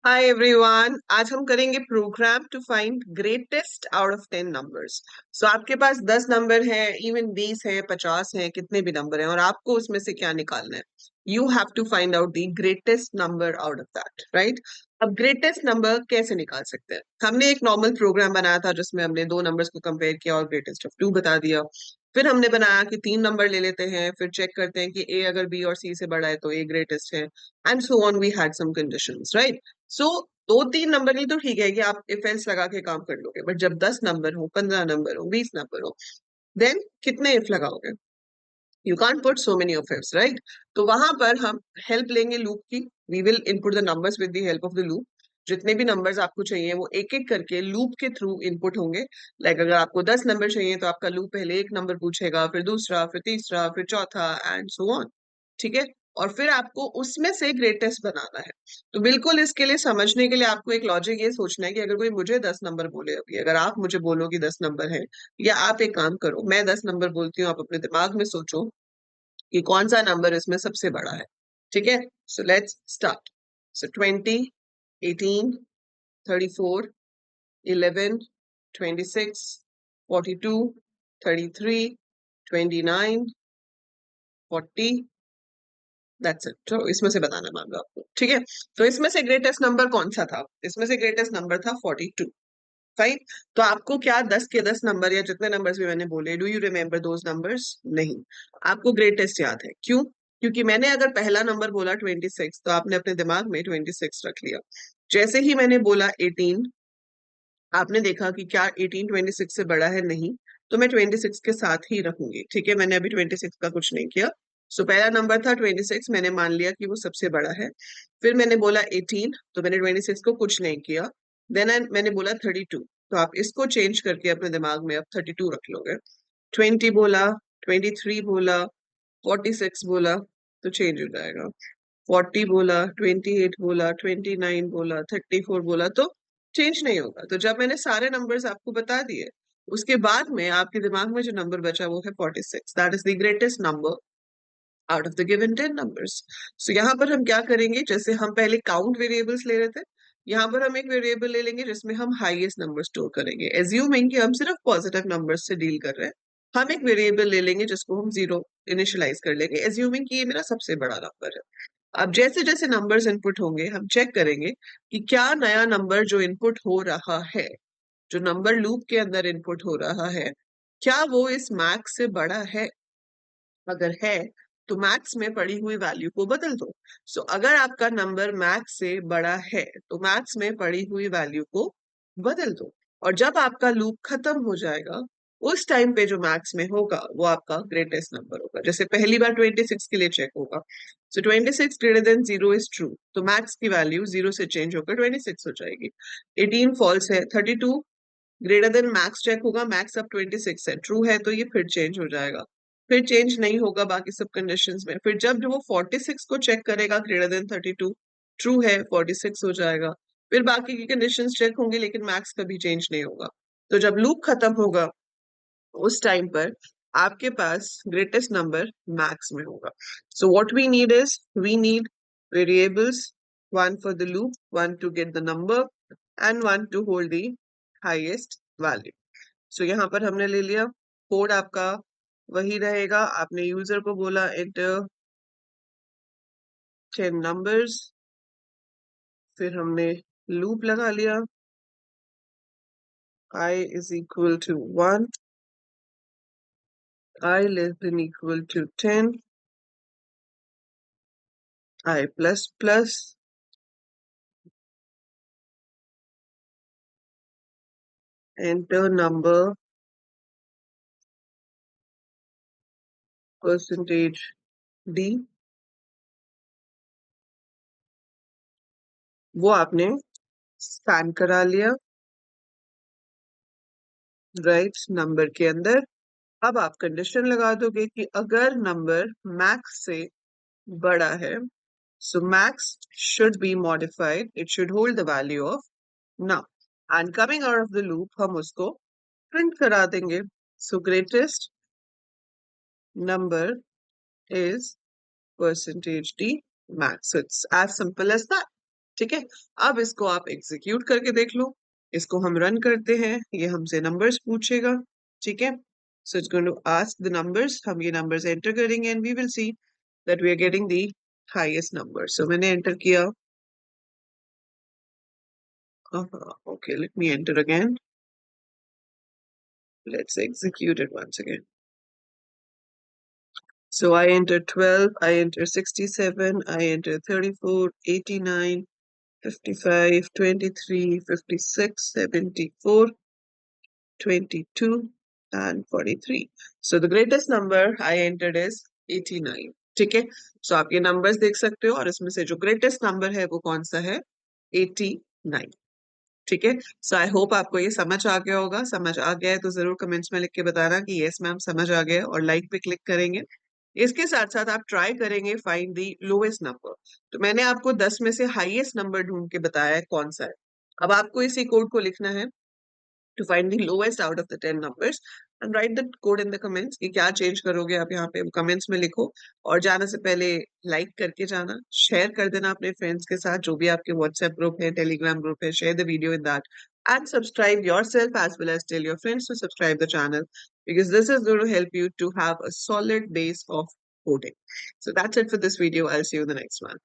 Hi everyone, आज हम करेंगे program to find greatest out of 10 numbers. So आपके पास 10 नंबर हैं, इवन 20 हैं, 50 हैं, कितने भी नंबर हैं और आपको उसमें से क्या निकालना है। You have to find out the greatest number out of that, right. अब ग्रेटेस्ट नंबर कैसे निकाल सकते हैं? हमने एक नॉर्मल प्रोग्राम बनाया था जिसमें हमने दो नंबर्स को कंपेयर किया और ग्रेटेस्ट ऑफ टू बता दिया। फिर हमने बनाया कि तीन नंबर ले लेते हैं, फिर चेक करते हैं कि ए अगर बी और सी से बड़ा है तो ए ग्रेटेस्ट है, and so on. We had some conditions, right. So दो तीन नंबर की तो ठीक है कि आप इफ एल्स लगा के काम कर लोगे, बट जब 10 नंबर हो, 15 नंबर हो, 20 नंबर हो, देन कितने इफ लगाओगे? You can't put so many of ifs, right. तो वहां पर हम हेल्प लेंगे लूप की। We will input the numbers with the help of the loop. जितने भी नंबर्स आपको चाहिए वो एक एक करके लूप के थ्रू इनपुट होंगे। अगर आपको 10 नंबर चाहिए तो आपका लूप पहले एक नंबर पूछेगा, फिर दूसरा, फिर तीसरा, फिर चौथा, एंड सो ऑन। ठीक है। और फिर आपको उसमें से ग्रेटेस्ट बनाना है। तो बिल्कुल इसके लिए समझने के लिए आपको एक लॉजिक ये सोचना है कि अगर कोई मुझे 10 नंबर बोले, अभी अगर आप मुझे बोलो कि 10 नंबर है, या आप एक काम करो, मैं 10 नंबर बोलती हूँ, आप अपने दिमाग में सोचो कि कौन सा नंबर इसमें सबसे बड़ा है। ठीक है। So let's start. So 20, 18, 34, 11, 26, 42, 33, 29, 40। That's it. तो इसमें से बताना मांगा आपको, ठीक है। तो इसमें से ग्रेटेस्ट नंबर कौन सा था? इसमें से ग्रेटेस्ट नंबर था 42। फाइन। तो आपको क्या 10 के 10 नंबर या जितने नंबर्स भी मैंने बोले, do you remember those numbers? नहीं। आपको ग्रेटेस्ट याद है, क्यों? क्योंकि मैंने अगर पहला नंबर बोला 26, तो आपने अपने दिमाग में 26 रख लिया। जैसे ही मैंने बोला 18, आपने देखा कि क्या 18 26 से बड़ा है? नहीं। तो मैं 26 के साथ ही रखूंगी। ठीक है, मैंने अभी 26 का कुछ नहीं किया। सो पहला नंबर था 26, मैंने मान लिया कि वो सबसे बड़ा है। फिर मैंने बोला 18, तो मैंने 26 को कुछ नहीं किया। देन मैंने बोला 32, तो आप इसको चेंज करके अपने दिमाग में अब 32 रख लोगे। 20 बोला, 23 बोला, 46 बोला, तो चेंज हो जाएगा। 40 बोला, 28 बोला, 29 बोला, 34 बोला, तो चेंज नहीं होगा। तो जब मैंने सारे नंबर्स आपको बता दिए, उसके बाद में आपके दिमाग में जो नंबर बचा वो है 46। That is the greatest number out of the given 10 numbers. So यहाँ पर हम क्या करेंगे, जैसे हम पहले काउंट वेरिएबल्स ले रहे थे, यहाँ पर हम एक वेरिएबल ले लेंगे जिसमें हम हाईएस्ट नंबर स्टोर करेंगे। एज्यूमिंग कि हम सिर्फ पॉजिटिव नंबर्स से डील कर रहे हैं, हम एक वेरिएबल ले लेंगे जिसको हम जीरो इनिशियलाइज कर लेंगे, एज्यूमिंग कि ये मेरा सबसे बड़ा नंबर है। अब जैसे जैसे नंबर्स इनपुट होंगे, हम चेक करेंगे कि क्या नया नंबर जो इनपुट हो रहा है, जो नंबर लूप के अंदर इनपुट हो रहा है, क्या वो इस मैक्स से बड़ा है? अगर है तो मैक्स में पड़ी हुई वैल्यू को बदल दो। सो अगर आपका नंबर मैक्स से बड़ा है तो मैक्स में पड़ी हुई वैल्यू को बदल दो। और जब आपका लूप खत्म हो जाएगा, उस टाइम पे जो मैक्स में होगा वो आपका ग्रेटेस्ट नंबर होगा। जैसे पहली बार 26 के लिए चेक होगा। सो 26 greater than zero is true, तो मैक्स की वैल्यू जीरो से चेंज होकर 26 हो जाएगी। 18 फॉल्स है। 32 ग्रेटर देन मैक्स चेक होगा, मैक्स अब 26 है, ट्रू है, तो ये फिर चेंज हो जाएगा। फिर चेंज नहीं होगा बाकी सब कंडीशंस में। फिर जब वो 46 को चेक करेगा ग्रेटर देन 32, ट्रू है, 46 हो जाएगा। फिर बाकी की कंडीशंस चेक होंगी लेकिन मैक्स कभी चेंज नहीं होगा। तो जब लूप खत्म होगा उस टाइम पर आपके पास ग्रेटेस्ट नंबर मैक्स में होगा। So what we need is, we need variables, one for the loop, one to get the number, and one to hold the highest value. सो यहाँ पर हमने ले लिया। कोड आपका वही रहेगा। आपने यूजर को बोला एंटर 10 नंबर्स, फिर हमने लूप लगा लिया। I is equal to 1, I less than equal to 10, I plus plus, enter number, percentage D, वो आपने स्कैन करा लिया राइट नंबर के अंदर। अब आप कंडीशन लगा दोगे कि अगर नंबर मैक्स से बड़ा है, so max should be modified, it should hold the value of now, and coming out of the loop हम उसको print करा देंगे। So greatest number is percentage D max. So it's as simple as that. ठीक है, अब इसको आप execute करके देख लो। इसको हम रन करते हैं, ये हमसे नंबर्स पूछेगा। ठीक है, so it's going to ask the numbers, हम ये नंबर्स एंटर करेंगे and we will see that we are getting the highest number. So मैंने एंटर किया। Okay, let me enter again, let's execute it once again. So I enter 12, I enter 67, I enter 34, 89, 55, 23, 56, 74, 22, and 43. So the greatest number I entered is 89. ठीक है, so आप ये numbers देख सकते हो और इसमें से जो greatest number है वो कौन सा है? 89. ठीक है, सो आई होप आपको ये समझ आ गया होगा। समझ आ गया है तो जरूर कमेंट्स में लिख के बताना कि यस मैम समझ आ गया, और लाइक पे क्लिक करेंगे। इसके साथ साथ आप ट्राई करेंगे फाइंड दी लोएस्ट नंबर। तो मैंने आपको 10 में से हाईएस्ट नंबर ढूंढ के बताया है कौन सा है। अब आपको इसी कोड को लिखना है to find the lowest out of the 10 numbers and write the code in the comments कि क्या चेंज करोगे आप यहाँ पे कमेंट्स में लिखो। और जाने से पहले लाइक करके जाना, शेयर कर देना अपने फ्रेंड्स के साथ, जो भी आपके व्हाट्सएप ग्रुप है, टेलीग्राम ग्रुप है, share the video in that and subscribe yourself as well as tell your friends to subscribe the channel, because this is going to help you to have a solid base of coding. So that's it for this video. I'll see you in the next one.